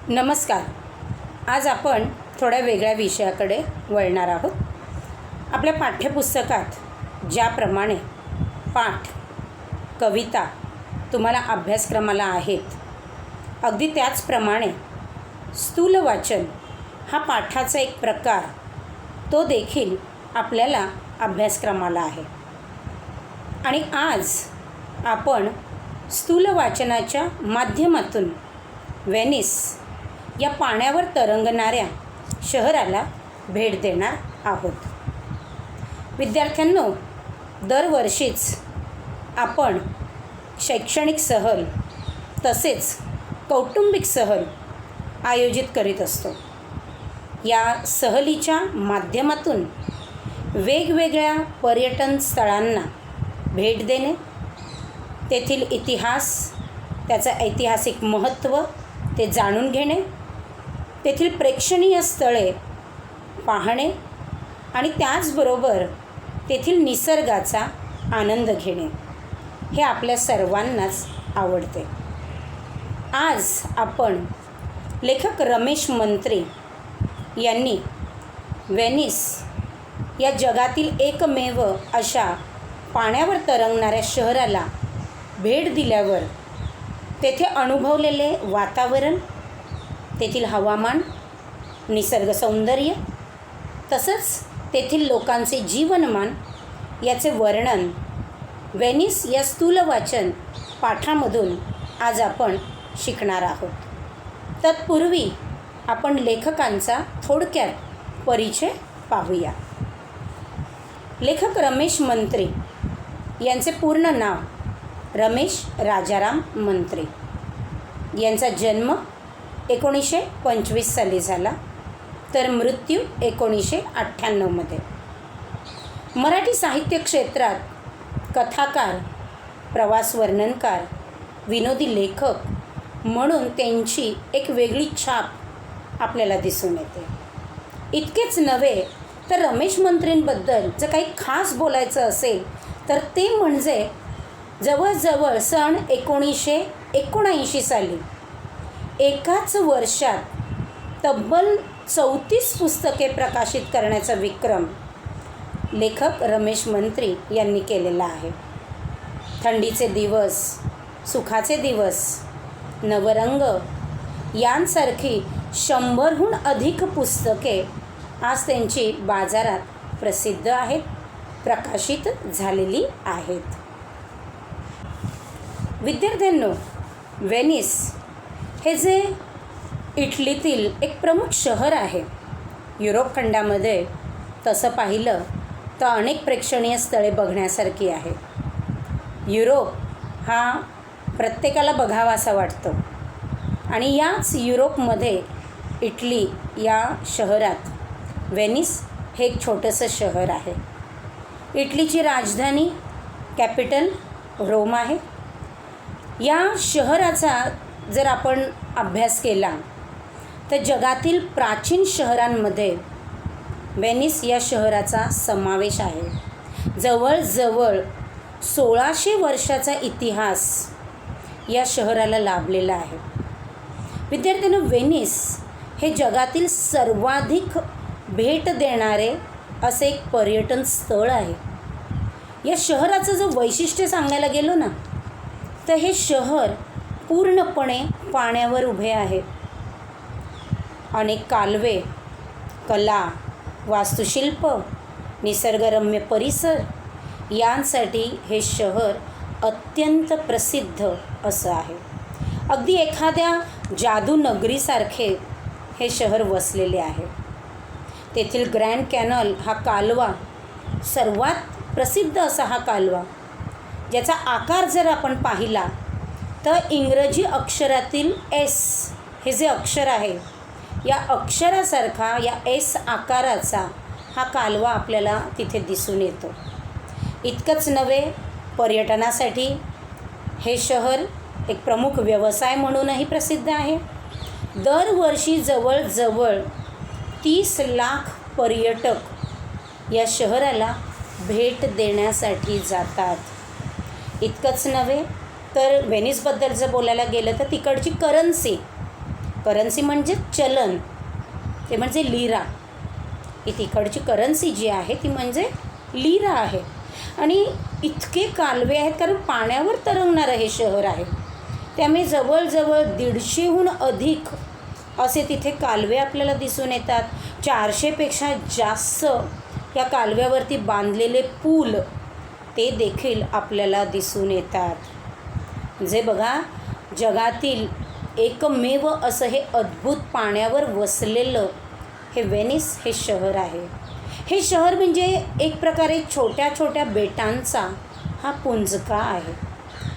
नमस्कार. आज आपण थोड्या वेगळ्या विषयाकडे वळणार आहोत. आपल्या पाठ्यपुस्तकात ज्याप्रमाणे पाठ, कविता तुम्हाला अभ्यासक्रमाला आहेत, अगदी त्याचप्रमाणे स्थूल वाचन हा पाठाचा एक प्रकार तो देखील आपल्याला अभ्यासक्रमाला आहे. आणि आज आपण स्थूल वाचनाच्या माध्यमातून व्हेनिस या पाण्यावर तरंगणाऱ्या शहराला भेट देणार आहोत. विद्यार्थ्यांनो, दरवर्षीच आपण शैक्षणिक सहल तसेच कौटुंबिक सहल आयोजित करीत असतो. या सहलीच्या माध्यमातून वेगवेगळ्या पर्यटन स्थळांना भेट देणे, तेथील इतिहास, त्याचं ऐतिहासिक महत्त्व ते जाणून घेणे, तेथील प्रेक्षणीय स्थळे पाहणे आणि त्याचबरोबर तेथील निसर्गाचा आनंद घेणे हे आपल्या सर्वांनाच आवडते. आज आपण लेखक रमेश मंत्री यांनी व्हेनिस या जगातील एकमेव अशा पाण्यावर तरंगणाऱ्या शहराला भेट दिल्यावर तेथे अनुभवलेले वातावरण, तेथील हवामान, निसर्ग सौंदर्य तसंच तेथील लोकांचे जीवनमान याचे वर्णन व्हेनिस या स्थूल वाचन पाठामधून आज आपण शिकणार आहोत. तत्पूर्वी आपण लेखकांचा थोडक्यात परिचय पाहूया. लेखक रमेश मंत्री यांचे पूर्ण नाव रमेश राजाराम मंत्री. यांचा जन्म 1925 साली झाला, तर मृत्यू 1998मध्ये. मराठी साहित्य क्षेत्रात कथाकार, प्रवास वर्णनकार, विनोदी लेखक म्हणून त्यांची एक वेगळी छाप आपल्याला दिसून येते. इतकेच नव्हे तर रमेश मंत्रींबद्दल जर काही खास बोलायचं असेल तर ते म्हणजे जवळजवळ सन 1979 साली एकाच वर्षात तब्बल 34 पुस्तके प्रकाशित करण्याचा विक्रम लेखक रमेश मंत्री यांनी केलेला आहे. थंडीचे दिवस, सुखाचे दिवस, नवरंग यांसारखी 100हून अधिक पुस्तके आज त्यांची बाजारात प्रसिद्ध आहेत, प्रकाशित झालेली आहेत. विद्यार्थ्यांनो, व्हेनिस हे जे इटलीतील एक प्रमुख शहर आहे, युरोप खंडामध्ये तसं पाहिलं तर अनेक प्रेक्षणीय स्थळे बघण्यासारखी आहेत. युरोप हा प्रत्येकाला बघावासा वाटतो आणि याच युरोपमध्ये इटली या शहरात व्हेनिस हे एक छोटंसं शहर आहे. इटलीची राजधानी कॅपिटल रोम आहे. या शहराचा जर आपण अभ्यास केला तर जगातील प्राचीन शहरांमध्ये व्हेनिस या शहराचा समावेश आहे. जवळजवळ 1600 वर्षाचा इतिहास या शहराला लाभलेला आहे. विद्यार्थ्यांनो, व्हेनिस हे जगातील सर्वाधिक भेट देणारे असे एक पर्यटन स्थळ आहे. या शहराचं जर वैशिष्ट्य सांगायला गेलो ना तर हे शहर पूर्णपणे पाण्यावर उभे आहे. अनेक कालवे, कला, वास्तुशिल्प, निसर्गरम्य परिसर यांसाठी हे शहर अत्यंत प्रसिद्ध असं आहे. अगदी एखाद्या जादू नगरीसारखे हे शहर वसलेले आहे. तेथील ग्रँड कॅनल हा कालवा सर्वात प्रसिद्ध असा हा कालवा, ज्याचा आकार जर आपण पाहिला तर इंग्रजी अक्षरातील एस हे जे अक्षर आहे या अक्षरासारखा या एस आकाराचा हा कालवा आपल्याला तिथे दिसून येतो. इतकंच नव्हे, पर्यटनासाठी हे शहर एक प्रमुख व्यवसाय म्हणूनही प्रसिद्ध आहे. दरवर्षी जवळजवळ 30 लाख पर्यटक या शहराला भेट देण्यासाठी जातात. इतकंच नव्हे तर व्हेनिसबद्दल जर बोलायला गेलं तर तिकडची करन्सी करन्सी म्हणजे चलन, ते म्हणजे लिरा. ही तिकडची करन्सी जी आहे ती म्हणजे लिरा आहे. आणि इतके कालवे आहेत, कारण पाण्यावर तरंगणारं हे शहर आहे. त्यामुळे जवळजवळ 150हून अधिक असे तिथे कालवे आपल्याला दिसून येतात. 400पेक्षा जास्त या कालव्यावरती बांधलेले पूल ते देखील आपल्याला दिसून येतात. जे बघा, जगातील एकमेव असं हे अद्भुत पाण्यावर वसलेलं हे व्हेनिस हे शहर आहे. हे शहर म्हणजे एक प्रकारे छोट्या छोट्या बेटांचा हा पुंजका आहे.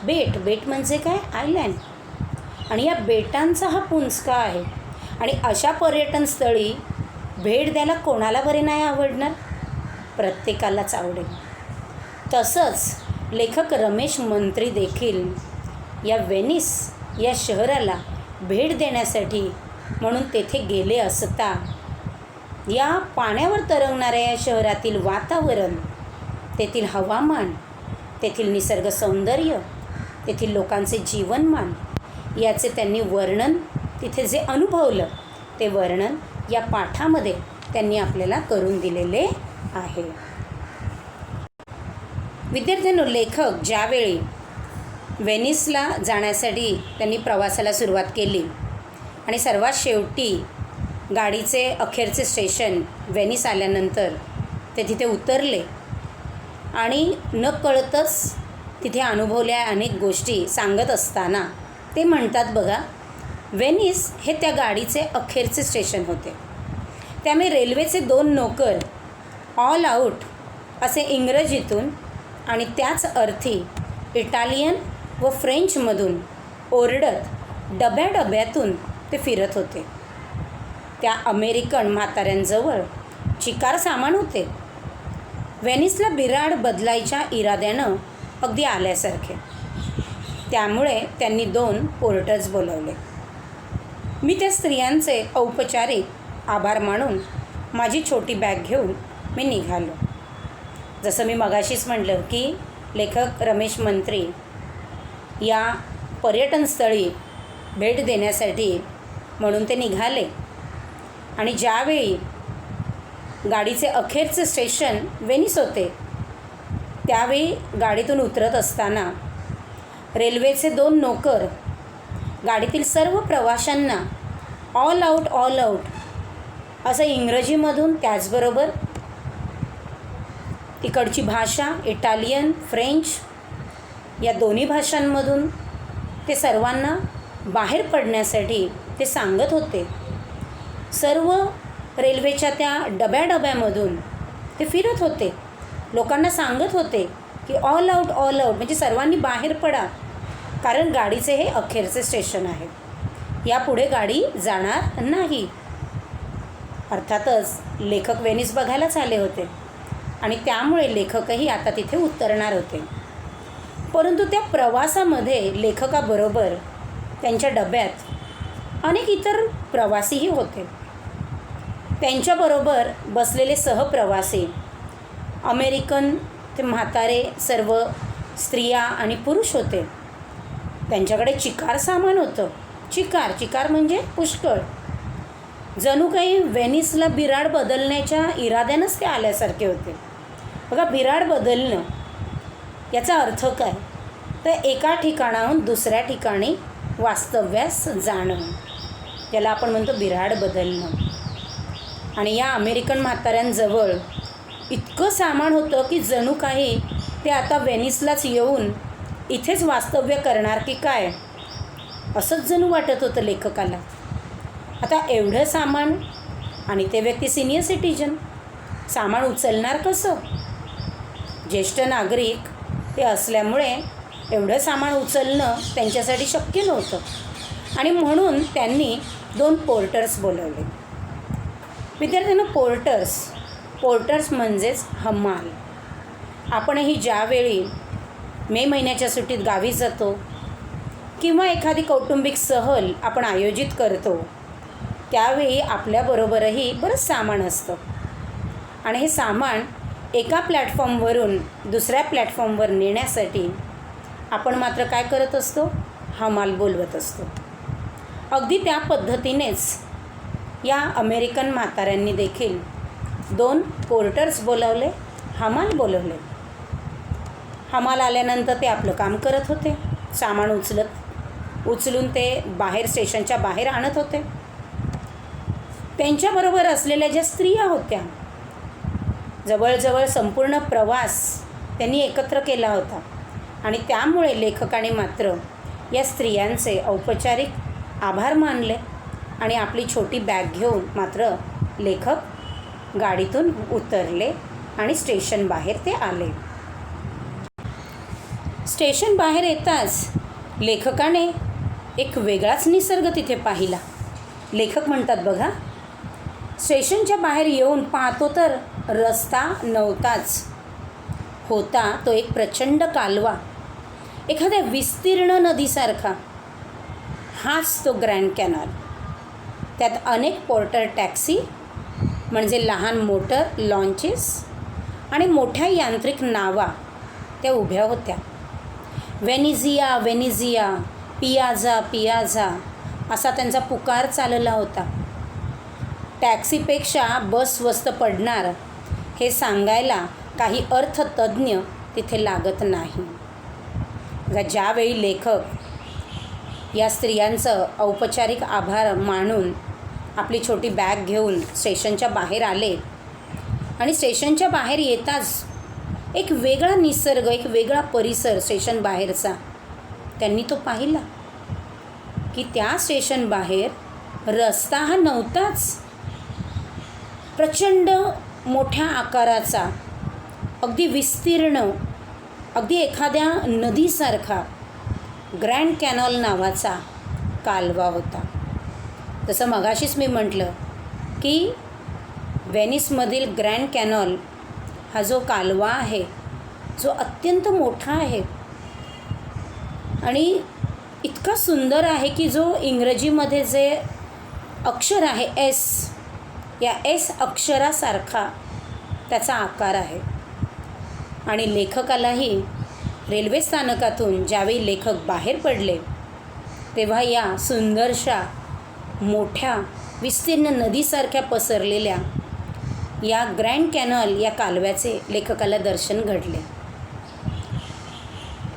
बेट म्हणजे काय? आयलँड. आणि या बेटांचा हा पुंजका आहे. आणि अशा पर्यटनस्थळी भेट द्यायला कोणाला बरे नाही आवडणार? प्रत्येकालाच आवडेल. तसंच लेखक रमेश मंत्री देखील या व्हेनिस या शहराला भेट देण्यासाठी म्हणून तेथे गेले असता या पाण्यावर तरंगणाऱ्या या शहरातील वातावरण, तेथील हवामान, तेथील निसर्ग सौंदर्य, तेथील लोकांचे जीवनमान याचे त्यांनी वर्णन, तिथे जे अनुभवलं ते वर्णन या पाठामध्ये त्यांनी आपल्याला करून दिलेले आहे. विद्यार्थ्यांनो, लेखक ज्यावेळी व्हेनिसला जाण्यासाठी त्यांनी प्रवासाला सुरुवात केली आणि सर्वात शेवटी गाडीचे अखेरचे स्टेशन व्हेनिस आल्यानंतर ते तिथे उतरले आणि नकळतच तिथे अनुभवल्या अनेक गोष्टी सांगत असताना ते म्हणतात बघा, व्हेनिस हे त्या गाडीचे अखेरचे स्टेशन होते. त्यामुळे रेल्वेचे 2 नोकर ऑल आऊट असे इंग्रजीतून आणि त्याच अर्थी इटालियन व फ्रेंचमधून ओरडत डब्यातून ते फिरत होते. त्या अमेरिकन म्हाताऱ्यांजवळ चिकार सामान होते. व्हेनिसला बिराड बदलायच्या इराद्यानं अगदी आल्यासारखे. त्यामुळे त्यांनी 2 पोर्टर्स बोलवले. मी त्या स्त्रियांचे औपचारिक आभार मानून माझी छोटी बॅग घेऊन मी निघालो. जसं मी मगाशीच म्हटलं की लेखक रमेश मंत्री या पर्यटनस्थळी भेट देण्यासाठी म्हणून ते निघाले. आणि ज्यावेळी गाडीचे अखेरचे स्टेशन व्हेनिस होते त्यावेळी गाडीतून उतरत असताना रेल्वेचे 2 नोकर गाडीतील सर्व प्रवाशांना ऑल आऊट असं इंग्रजीमधून, त्याचबरोबर इकडची भाषा इटालियन फ्रेंच या दोन्ही भाषांमधून ते सर्वांना बाहेर पडण्यासाठी ते सांगत होते. सर्व रेल्वेच्या त्या डब्यामधून ते फिरत होते, लोकांना सांगत होते की ऑल आऊट म्हणजे सर्वांनी बाहेर पडा, कारण गाडीचे हे अखेरचे स्टेशन आहे, यापुढे गाडी जाणार नाही. अर्थातच लेखक व्हेनिस बघायलाच आले होते आणि त्यामुळे लेखकही आता तिथे उतरणार होते. परंतु त्या प्रवासामध्ये लेखकाबरोबर त्यांच्या डब्यात अनेक इतर प्रवासीही होते. त्यांच्याबरोबर बसलेले सहप्रवासी अमेरिकन ते म्हातारे सर्व स्त्रिया आणि पुरुष होते. त्यांच्याकडे चिकार सामान होतं. चिकार म्हणजे पुष्कळ. जणू काही व्हेनिसला बिराड बदलण्याच्या इराद्यानंच ते आल्यासारखे होते. बघा, बिराड बदलणं याचा अर्थ काय? तर एका ठिकाणाहून दुसऱ्या ठिकाणी वास्तव्यास जाणं, त्याला आपण म्हणतो बिराड बदलणं. आणि या अमेरिकन म्हाताऱ्यांजवळ इतकं सामान होतं की जणू काही ते आता व्हेनिसलाच येऊन इथेच वास्तव्य करणार की काय, असंच जणू वाटत होतं लेखकाला. आता एवढं सामान आणि ते व्यक्ती सिनियर सिटीजन, सामान उचलणार कसं? ज्येष्ठ नागरिक ते असल्यामुळे एवढं सामान उचलणं त्यांच्यासाठी शक्य नव्हतं. आणि म्हणून त्यांनी 2 पोर्टर्स बोलवले. विद्यार्थ्यांना, पोर्टर्स म्हणजेच हमाल. आपणही ज्यावेळी मे महिन्याच्या सुट्टीत गावी जातो किंवा एखादी कौटुंबिक सहल आपण आयोजित करतो त्यावेळी आपल्याबरोबरही बरंच सामान असतं. आणि हे सामान एका प्लॅटफॉर्मवरून दुसऱ्या प्लॅटफॉर्मवर नेण्यासाठी आपण मात्र काय करत असतो? हमाल बोलवत असतो. अगदी त्या पद्धतीनेच या अमेरिकन म्हाताऱ्यांनी देखील 2 पोर्टर्स बोलावले, हमाल बोलवले. हमाल आल्यानंतर ते आपलं काम करत होते. सामान उचलून ते बाहेर स्टेशनच्या बाहेर आणत होते. त्यांच्याबरोबर असलेल्या ज्या स्त्रिया होत्या, जवळजवळ संपूर्ण प्रवास त्यांनी एकत्र केला होता आणि त्यामुळे लेखकाने मात्र या स्त्रियांचे औपचारिक आभार मानले आणि आपली छोटी बॅग घेऊन मात्र लेखक गाडीतून उतरले आणि स्टेशन बाहेर ते आले. स्टेशन बाहेर येताच लेखकाने एक वेगळाच निसर्ग तिथे पाहिला. लेखक म्हणतात बघा, स्टेशनच्या बाहेर येऊन पाहतो तर रस्ता नव्हताच. होता तो एक प्रचंड कालवा, एखाद्या विस्तीर्ण नदीसारखा. हाच तो ग्रँड कॅनॉल. त्यात अनेक पोर्टर टॅक्सी म्हणजे लहान मोटर लॉन्चेस आणि मोठ्या यांत्रिक नावा त्या उभ्या होत्या. व्हेनिझिया व्हेनिझिया, पियाझा पियाझा असा त्यांचा पुकार चालला होता. टॅक्सीपेक्षा बस स्वस्त पडणार हे सांगायला काही अर्थतज्ज्ञ तिथे लागत नाही. ज्यावेळी लेखक या स्त्रियांचं औपचारिक आभार मानून आपली छोटी बॅग घेऊन स्टेशनच्या बाहेर आले आणि स्टेशनच्या बाहेर येताच एक वेगळा निसर्ग, एक वेगळा परिसर स्टेशन बाहेरचा त्यांनी तो पाहिला की त्या स्टेशन बाहेर रस्ता हा नव्हताच. प्रचंड मोठ्या आकाराचा, अगदी विस्तीर्ण, अगदी एखाद्या नदीसारखा ग्रँड कॅनॉल नावाचा कालवा होता. जसं मगाशीच मी म्हटलं की व्हेनिसमधील ग्रँड कॅनॉल हा जो कालवा आहे, जो अत्यंत मोठा आहे आणि इतका सुंदर आहे की जो इंग्रजीमध्ये जे अक्षर आहे एस, या एस अक्षरासारखा त्याचा आकार आहे. आणि लेखकालाही रेल्वे स्थानकातून ज्यावेळी लेखक बाहेर पडले तेव्हा या सुंदरशा मोठ्या विस्तीर्ण नदीसारख्या पसरलेल्या या ग्रँड कॅनॉल या कालव्याचे लेखकाला दर्शन घडले.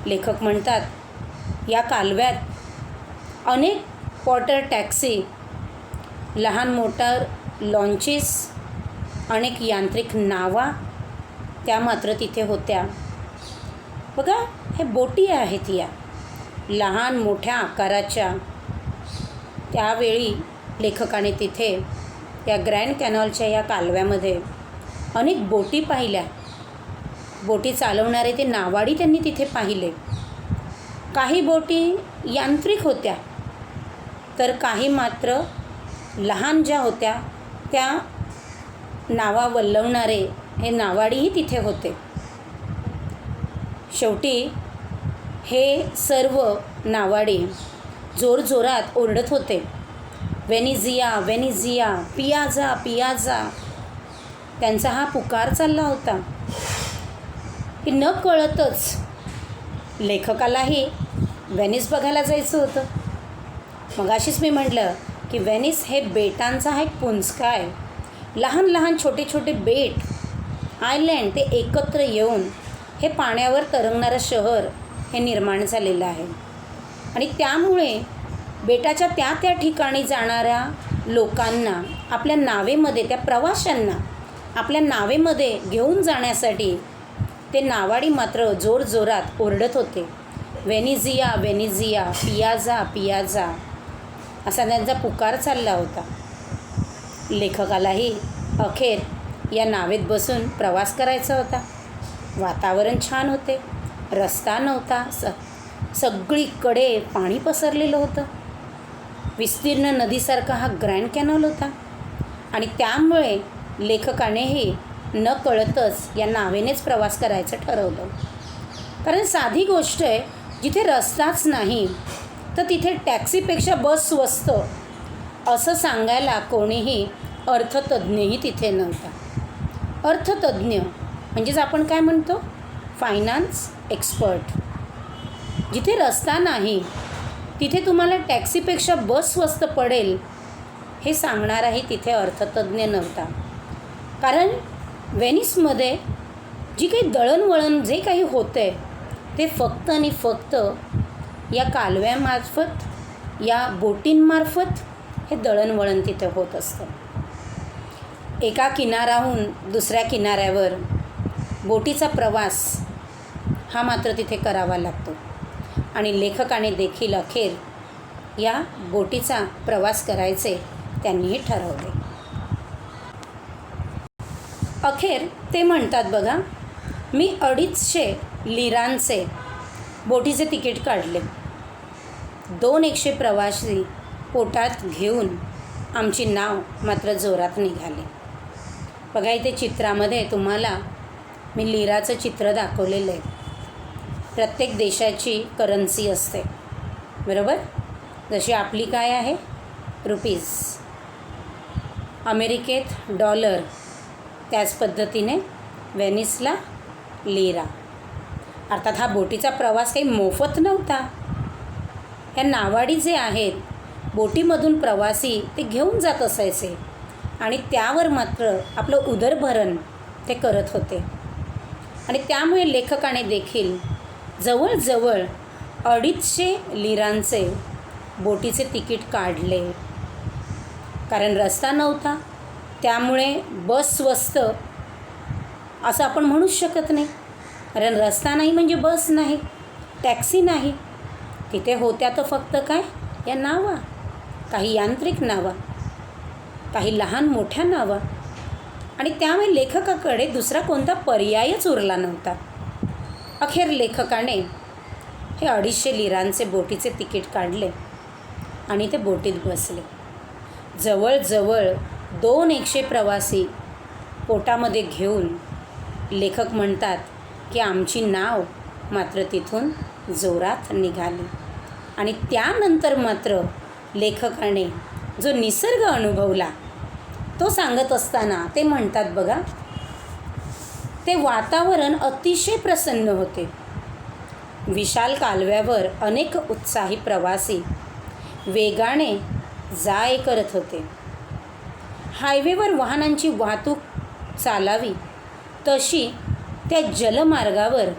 लेखक म्हणतात, या कालव्यात अनेक पोर्टर टॅक्सी, लहान मोटार लॉन्चेस, अनेक यांत्रिक नावा त्या मात्र तिथे होत्या. बघा, हे बोटी आहेत या लहान मोठ्या आकाराच्या. त्यावेळी लेखकाने तिथे या ग्रँड कॅनॉलच्या या कालव्यामध्ये अनेक बोटी पाहिल्या. बोटी चालवणारे ते नावाडी त्यांनी तिथे पाहिले. काही बोटी यांत्रिक होत्या तर काही मात्र लहान ज्या होत्या त्या नावा वल्लवणारे हे नावाडीही तिथे होते. शेवटी हे सर्व नावाडी जोरजोरात ओरडत होते, व्हेनिझिया व्हेनिझिया, पियाझा पियाझा. त्यांचा हा पुकार चालला होता की न कळतच लेखकालाही व्हेनिस बघायला जायचं होतं. मगाशीच मी म्हटलं की व्हेनिस हे बेटांचा हा एक पुंजका आहे. लहान लहान छोटे छोटे बेट, आयलँड ते एकत्र येऊन हे पाण्यावर तरंगणारं शहर हे निर्माण झालेलं आहे. आणि त्यामुळे बेटाच्या त्या ठिकाणी जाणाऱ्या लोकांना आपल्या नावेमध्ये, त्या प्रवाशांना आपल्या नावेमध्ये घेऊन जाण्यासाठी ते नावाडी मात्र जोरजोरात ओरडत होते, व्हेनिझिया व्हेनिझिया, पियाझा पियाझा असा त्यांचा पुकार चालला होता. लेखकालाही अखेर या नावेत बसून प्रवास करायचा होता. वातावरण छान होते, रस्ता नव्हता, सगळीकडे पाणी पसरलेलं होतं. विस्तीर्ण नदीसारखा हा ग्रँड कॅनॉल होता आणि त्यामुळे लेखकानेही न कळतच या नावेनेच प्रवास करायचं ठरवलं. कारण साधी गोष्ट आहे, जिथे रस्ताच नाही तर तिथे टॅक्सीपेक्षा बस स्वस्त असं सांगायला कोणीही अर्थतज्ज्ञही तिथे नव्हता. अर्थतज्ज्ञ म्हणजेच आपण काय म्हणतो, फायनान्स एक्सपर्ट. जिथे रस्ता नाही तिथे तुम्हाला टॅक्सीपेक्षा बस स्वस्त पडेल हे सांगणाराही तिथे अर्थतज्ज्ञ नव्हता. कारण व्हेनिसमध्ये जी काही दळणवळण जे काही होते ते फक्त आणि फक्त या कालव्यामार्फत, या बोटींमार्फत हे दळणवळण तिथे होत असतं. एका किनाऱ्याहून दुसऱ्या किनाऱ्यावर बोटीचा प्रवास हा मात्र तिथे करावा लागतो. आणि लेखकाने देखील अखेर या बोटीचा प्रवास करायचे त्यांनीही ठरवले. अखेर ते म्हणतात बघा, मी 250 लिरांचे बोटीचे तिकीट काढले. 200 प्रवासी पोटात घेऊन आमची नाव मात्र जोरात निघाली. बघा इथे चित्रामध्ये तुम्हाला मी लिराचं चित्र दाखवलेलं आहे. प्रत्येक देशाची करन्सी असते, बरोबर. जशी आपली काय आहे, रुपीज. अमेरिकेत डॉलर, त्याच पद्धतीने व्हेनिसला लिरा. अर्थात हा बोटीचा प्रवास काही मोफत नव्हता. ह्या नावाडी जे आहेत बोटीमधून प्रवासी ते घेऊन जात असायचे आणि त्यावर मात्र आपलं उदरभरण ते करत होते. आणि त्यामुळे लेखकाने देखील जवळजवळ 250 लिरांचे बोटीचे तिकीट काढले. कारण रस्ता नव्हता, त्यामुळे बस स्वस्त असं आपण म्हणूच शकत नाही. कारण रस्ता नाही म्हणजे बस नाही, टॅक्सी नाही. तिथे होत्या तर फक्त काय, या नावा, काही यांत्रिक नावा, काही लहान मोठ्या नावा. आणि त्यामुळे लेखकाकडे दुसरा कोणता पर्यायच उरला नव्हता. अखेर लेखकाने हे 250 लिरांचे बोटीचे तिकीट काढले आणि ते बोटीत बसले. जवळजवळ 200 प्रवासी पोटामध्ये घेऊन लेखक म्हणतात की आमची नाव मात्र तिथून जोरात निघाली. आणि त्यानंतर मात्र लेखकाने जो निसर्ग अनुभवला तो सांगत असताना ते म्हणतात बघा, ते वातावरण अतिशय प्रसन्न होते. विशाल कालव्यावर अनेक उत्साही प्रवासी वेगाने जा-ये करत होते. हायवेवर वाहनांची वाहतूक चालावी तशी त्या जलमार्गावर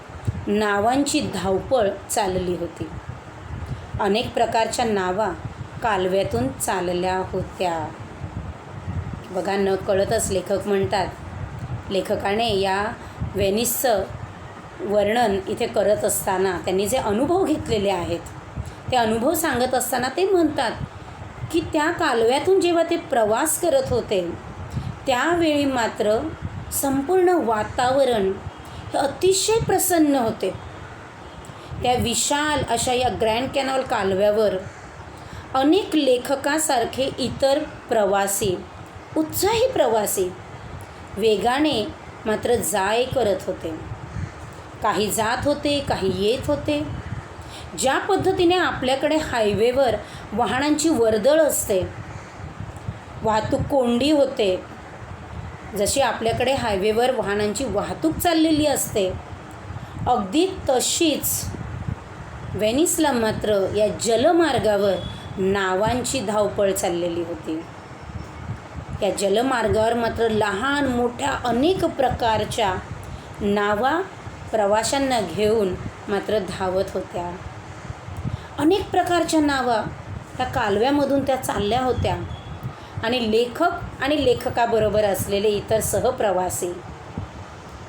नावांची धावपळ चालली होती. अनेक प्रकारच्या नावा कालव्यातून चालल्या होत्या. बघा, न कळतच लेखक म्हणतात, लेखकाने या व्हेनिसचं वर्णन इथे करत असताना त्यांनी जे अनुभव घेतलेले आहेत ते अनुभव सांगत असताना ते म्हणतात की त्या कालव्यातून जेव्हा ते प्रवास करत होते त्यावेळी मात्र संपूर्ण वातावरण हे अतिशय प्रसन्न होते. त्या विशाल अशा या ग्रँड कॅनॉल कालव्यावर अनेक लेखकासारखे इतर प्रवासी, उत्साही प्रवासी वेगाने मात्र जा-ये करत होते. काही जात होते, काही येत होते. ज्या पद्धतीने आपल्याकडे हायवेवर वाहनांची वर्दळ असते, वाहतूक कोंडी होते, जशी आपल्याकडे हायवेवर वाहनांची वाहतूक चाललेली असते, अगदी तशीच व्हेनिसला मात्र या जलमार्गावर नावांची धावपळ चाललेली होती. या जलमार्गावर मात्र लहान मोठ्या अनेक प्रकारच्या नावा प्रवाशांना घेऊन मात्र धावत होत्या. अनेक प्रकारच्या नावा त्या कालव्यामधून त्या चालल्या होत्या. आणि लेखक आणि लेखकाबरोबर असलेले इतर सहप्रवासी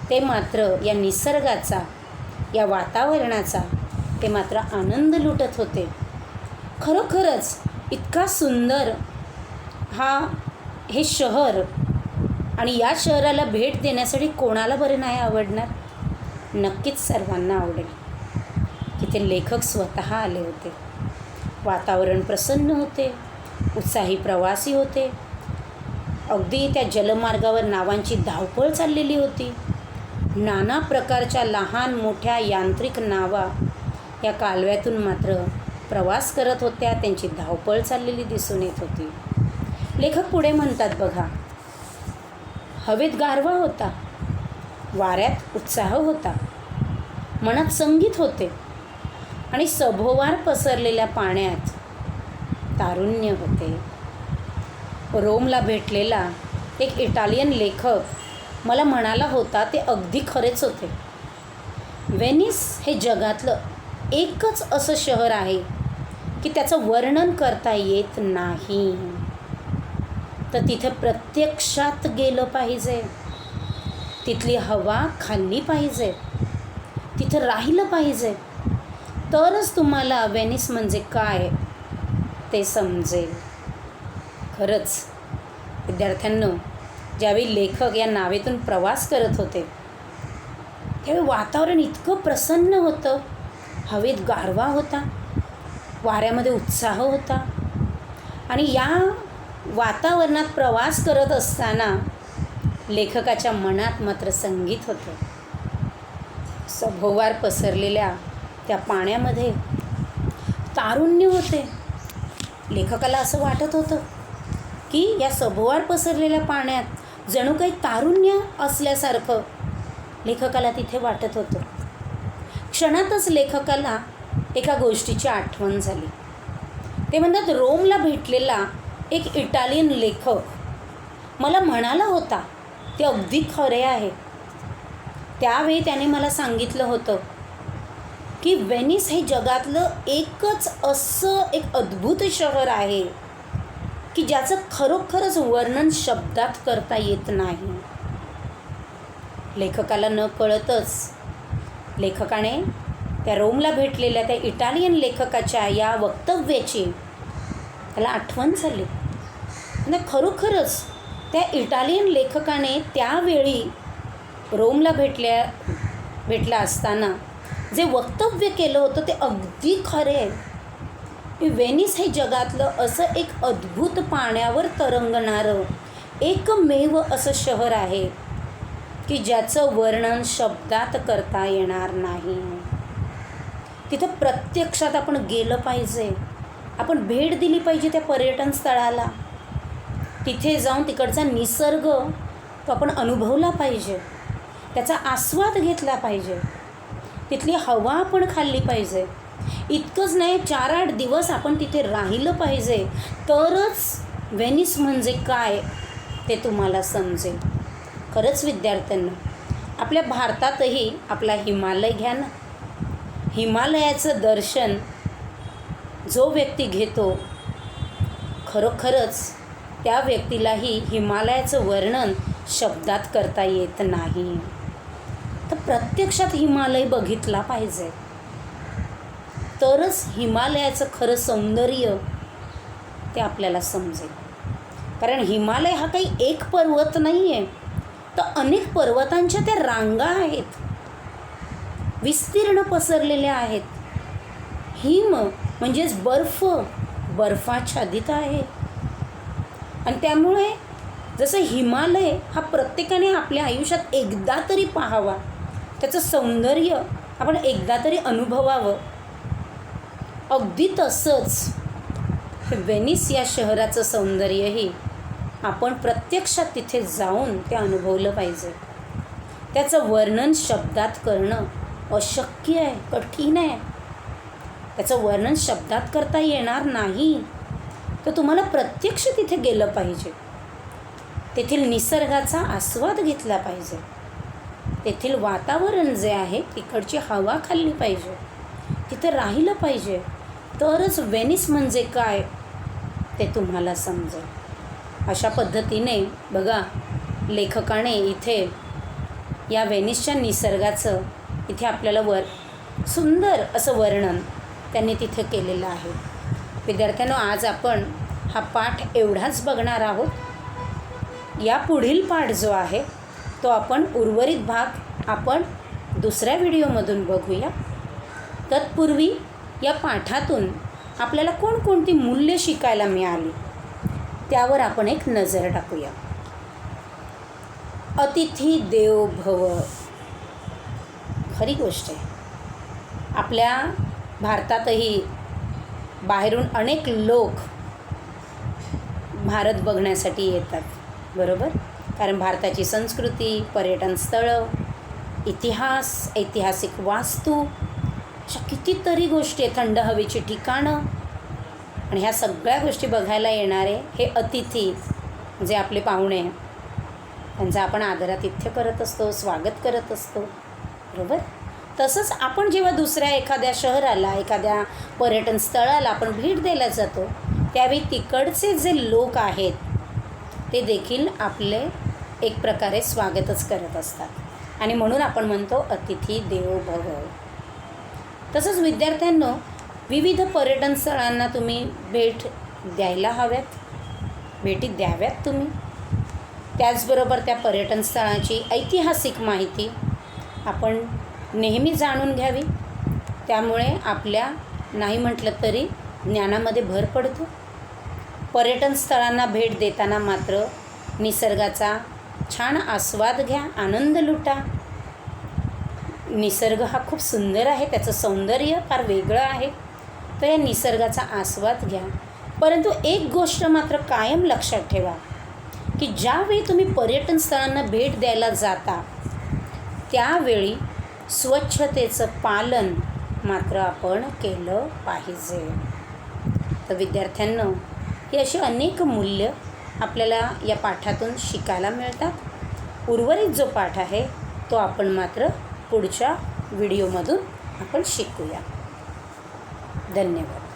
ते मात्र या निसर्गाचा, या वातावरणाचा ते मात्र आनंद लुटत होते. खरोखरच इतका सुंदर हे शहर, आणि या शहराला भेट देण्यासाठी कोणाला बरं नाही आवडणार. नक्कीच सर्वांना आवडेल. तिथे लेखक स्वतः आले होते. वातावरण प्रसन्न होते, उत्साही प्रवासी होते. अगदी त्या जलमार्गावर नावांची धावपळ चाललेली होती. नाना प्रकारच्या लहान मोठ्या यांत्रिक नावा या कालव्यातून मात्र प्रवास करत होत्या. त्यांची धावपळ चाललेली दिसून येत होती. लेखक पुढे म्हणतात बघा, हवेत गारवा होता, वाऱ्यात उत्साह होता, मनात संगीत होते. आणि सभोवार पसरलेल्या पाण्यात तारुण्य होते. रोमला भेटलेला एक इटालियन लेखक मला म्हणाला होता ते अगदी खरेच होते. व्हेनिस हे जगातलं एकच असं शहर आहे की त्याचं वर्णन करता येत नाही. तर तिथे प्रत्यक्षात गेलं पाहिजे, तिथली हवा खाल्ली पाहिजे, तिथं राहिलं पाहिजे, तरच तुम्हाला व्हेनिस म्हणजे काय ते समजेल. खरंच विद्यार्थ्यांनो, ज्यावेळी लेखक या नावेतून प्रवास करत होते त्यावेळी वातावरण इतकं प्रसन्न होतं. हवेत गारवा होता, वाऱ्यामध्ये उत्साह होता. आणि या वातावरणात प्रवास करत असताना लेखकाच्या मनात मात्र संगीत होतं. सभोवार पसरलेल्या त्या पाण्यामध्ये तारुण्य होते. लेखकाला असं वाटत होतं की या सभोवार पसरलेल्या पाण्यात जणू काही तारुण्य असल्यासारखं लेखकाला तिथे वाटत होतं. क्षणातच लेखकाला एका गोष्टीची आठवण झाली. ते म्हणतात, रोमला भेटलेला एक इटालियन लेखक मला म्हणाला होता ते अगदी खरे आहे. त्यावेळी त्याने मला सांगितलं होतं की व्हेनिस हे जगातलं एकच असं एक अद्भुत शहर आहे की ज्याचं खरोखरच वर्णन शब्दात करता येत नाही. लेखकाला न कळतच लेखकाने त्या रोमला भेटलेल्या त्या इटालियन लेखकाच्या या वक्तव्याची त्याला आठवण झाली. आणि खरोखरच त्या इटालियन लेखकाने त्यावेळी रोमला भेटला असताना जे वक्तव्य केलं होतं ते अगदी खरे आहे. व्हेनिस हे जगातलं असं एक अद्भुत पाण्यावर तरंगणारं एकमेव असं शहर आहे की ज्याचं वर्णन शब्दात करता येणार नाही. तिथं प्रत्यक्षात आपण गेलं पाहिजे, आपण भेट दिली पाहिजे त्या पर्यटन स्थळाला. तिथे जाऊन तिकडचा निसर्ग तो आपण अनुभवला पाहिजे, त्याचा आस्वाद घेतला पाहिजे, तिथली हवा आपण खाल्ली पाहिजे. इतकंच नाही, 4-8 दिवस आपण तिथे राहिलं पाहिजे, तरच व्हेनिस म्हणजे काय ते तुम्हाला समजेल. खरंच विद्यार्थ्यांना, आपल्या भारतातही आपला हिमालय घ्या ना. हिमालयाचं दर्शन जो व्यक्ती घेतो खरोखरच त्या व्यक्तीलाही हिमालयाचं वर्णन शब्दात करता येत नाही. तर प्रत्यक्षात हिमालय बघितला पाहिजे, तरच हिमालयाचं खरं सौंदर्य ते आपल्याला समजेल. कारण हिमालय हा काही एक पर्वत नाही आहे, तर अनेक पर्वतांच्या त्या रांगा आहेत, विस्तीर्ण पसरलेल्या आहेत. हिम म्हणजेच बर्फ, बर्फाच्छादित आहे. आणि त्यामुळे जसं हिमालय हा प्रत्येकाने आपल्या आयुष्यात एकदा तरी पाहावा, त्याचं सौंदर्य आपण एकदा तरी अनुभवावं, अगदी तसंच व्हेनिस या शहराचं सौंदर्यही आपण प्रत्यक्षात तिथे जाऊन ते अनुभवलं पाहिजे. त्याचं वर्णन शब्दात करणं अशक्य आहे, कठीण आहे. त्याचं वर्णन शब्दात करता येणार नाही. तर तुम्हाला प्रत्यक्ष तिथे गेलं पाहिजे, तेथील निसर्गाचा आस्वाद घेतला पाहिजे, तेथील वातावरण जे आहे तिकडची हवा खाल्ली पाहिजे, तिथं राहिलं पाहिजे, तरच व्हेनिस म्हणजे काय ते तुम्हाला समजेल. अशा पद्धतीने बघा, लेखकाने इथे या व्हेनिसच्या निसर्गाचं इथे आपल्याला सुंदर असं वर्णन त्यांनी तिथे केलेलं आहे. विद्यार्थ्यांनो, आज आपण हा पाठ एवढाच बघणार आहोत. या पुढील पाठ जो आहे तो आपण उर्वरित भाग आपण दुसऱ्या व्हिडिओमधून बघूया. तत्पूर्वी या पाठातून आपल्याला कोणकोणती मूल्य शिकायला मिळाली त्यावर आपण एक नजर टाकूया. अतिथी देवो भव, खरी गोष्ट आहे. आपल्या भारतातही बाहेरून अनेक लोक भारत बघण्यासाठी येतात, बरोबर. कारण भारताची संस्कृती, पर्यटन स्थळं, इतिहास, ऐतिहासिक वास्तू अशा कितीतरी गोष्टी आहे, थंड हवेची ठिकाणं. आणि ह्या सगळ्या गोष्टी बघायला येणारे हे अतिथी जे आपले पाहुणे, त्यांचं आपण आदरातिथ्य करत असतो, स्वागत करत असतो, बरोबर. तसंच आपण जेव्हा दुसऱ्या एखाद्या शहराला, एखाद्या पर्यटन स्थळाला आपण भेट द्यायला जातो, त्यावेळी तिकडचे जे लोक आहेत ते देखील आपले एक प्रकारे स्वागतच करत असतात. आणि म्हणून आपण म्हणतो अतिथी देवो भव. तसंच विद्यार्थ्यांनो, विविध पर्यटन स्थळांना तुम्ही भेट द्यायला हव्यात, भेटी द्याव्यात तुम्ही. त्याचबरोबर त्या पर्यटन स्थळाची ऐतिहासिक माहिती आपण नेहमी जाणून घ्यावी. त्यामुळे आपल्या नाही म्हटलं तरी ज्ञानामध्ये भर पडतो. पर्यटन स्थळांना भेट देताना मात्र निसर्गाचा छान आस्वाद घ्या, आनंद लुटा. निसर्ग हा खूप सुंदर आहे, त्याचं सौंदर्य फार वेगळं आहे. तर या निसर्गाचा आस्वाद घ्या. परंतु एक गोष्ट मात्र कायम लक्षात ठेवा की ज्यावेळी तुम्ही पर्यटन स्थळांना भेट द्यायला जाता त्यावेळी स्वच्छतेचं पालन मात्र आपण केलं पाहिजे. तर विद्यार्थ्यांनो, ही अशी अनेक मूल्य आपल्याला या पाठातून शिकायला मिळतात. उर्वरित जो पाठ आहे तो आपण मात्र पुढच्या व्हिडिओमधून आपण शिकूया. धन्यवाद.